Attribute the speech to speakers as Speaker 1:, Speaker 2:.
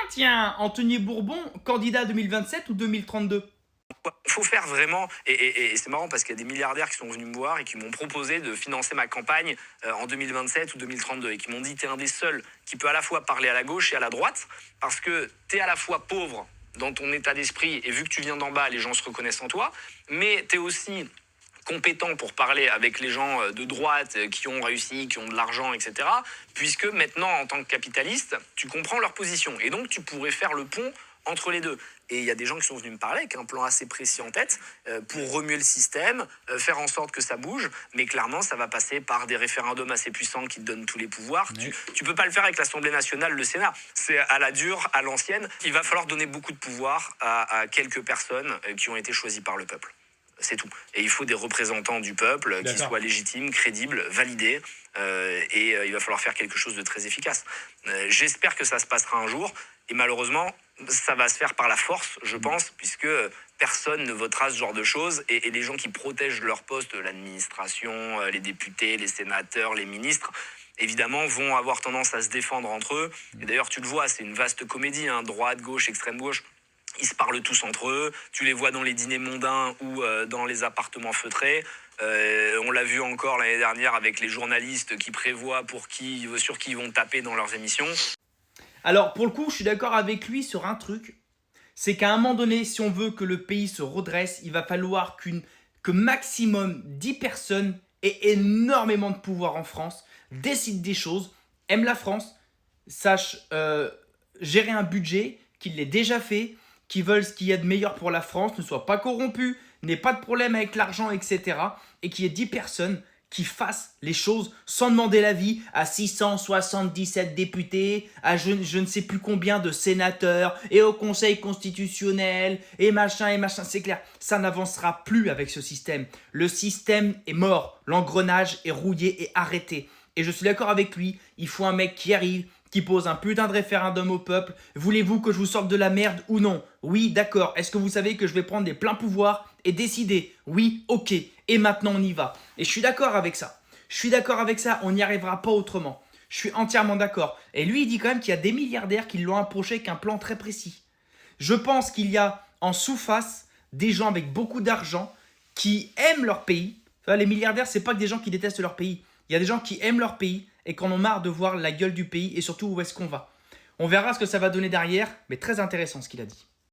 Speaker 1: Tiens, Anthony Bourbon, candidat 2027 ou 2032?
Speaker 2: Il faut faire vraiment, et c'est marrant parce qu'il y a des milliardaires qui sont venus me voir et qui m'ont proposé de financer ma campagne en 2027 ou 2032 et qui m'ont dit t'es un des seuls qui peut à la fois parler à la gauche et à la droite parce que t'es à la fois pauvre dans ton état d'esprit et vu que tu viens d'en bas, les gens se reconnaissent en toi, mais t'es aussi compétent pour parler avec les gens de droite qui ont réussi, qui ont de l'argent, etc. Puisque maintenant, en tant que capitaliste, tu comprends leur position. Et donc, tu pourrais faire le pont entre les deux. Et il y a des gens qui sont venus me parler avec un plan assez précis en tête pour remuer le système, faire en sorte que ça bouge. Mais clairement, ça va passer par des référendums assez puissants qui te donnent tous les pouvoirs.
Speaker 1: Ouais.
Speaker 2: Tu peux pas le faire avec l'Assemblée nationale, le Sénat. C'est à la dure, à l'ancienne. Il va falloir donner beaucoup de pouvoir à quelques personnes qui ont été choisies par le peuple. C'est tout. Et il faut des représentants du peuple qui soient légitimes, crédibles, validés. Il va falloir faire quelque chose de très efficace. J'espère que ça se passera un jour. Et malheureusement, ça va se faire par la force, je pense, puisque personne ne votera ce genre de choses. Et les gens qui protègent leur poste, l'administration, les députés, les sénateurs, les ministres, évidemment, vont avoir tendance à se défendre entre eux. Et d'ailleurs, tu le vois, c'est une vaste comédie, hein, droite, gauche, extrême gauche. Ils se parlent tous entre eux. Tu les vois dans les dîners mondains ou dans les appartements feutrés. On l'a vu encore l'année dernière avec les journalistes qui prévoient sur qui ils vont taper dans leurs émissions.
Speaker 1: Alors, pour le coup, je suis d'accord avec lui sur un truc. C'est qu'à un moment donné, si on veut que le pays se redresse, il va falloir que maximum 10 personnes aient énormément de pouvoir en France, décident des choses, aiment la France, sachent gérer un budget, qu'il l'ait déjà fait, qui veulent ce qu'il y a de meilleur pour la France, ne soient pas corrompus, n'aient pas de problème avec l'argent, etc. Et qu'il y ait 10 personnes qui fassent les choses sans demander l'avis à 677 députés, à je ne sais plus combien de sénateurs, et au Conseil constitutionnel, et machin, c'est clair. Ça n'avancera plus avec ce système. Le système est mort, l'engrenage est rouillé et arrêté. Et je suis d'accord avec lui, il faut un mec qui arrive, qui pose un putain de référendum au peuple. Voulez-vous que je vous sorte de la merde ou non? Oui, d'accord. Est-ce que vous savez que je vais prendre des pleins pouvoirs et décider? Oui, ok. Et maintenant, on y va. Et je suis d'accord avec ça. On n'y arrivera pas autrement. Je suis entièrement d'accord. Et lui, il dit quand même qu'il y a des milliardaires qui l'ont approché avec un plan très précis. Je pense qu'il y a en sous-face des gens avec beaucoup d'argent qui aiment leur pays. Enfin, les milliardaires, c'est pas que des gens qui détestent leur pays. Il y a des gens qui aiment leur pays et qui en ont marre de voir la gueule du pays et surtout où est-ce qu'on va. On verra ce que ça va donner derrière, mais très intéressant ce qu'il a dit.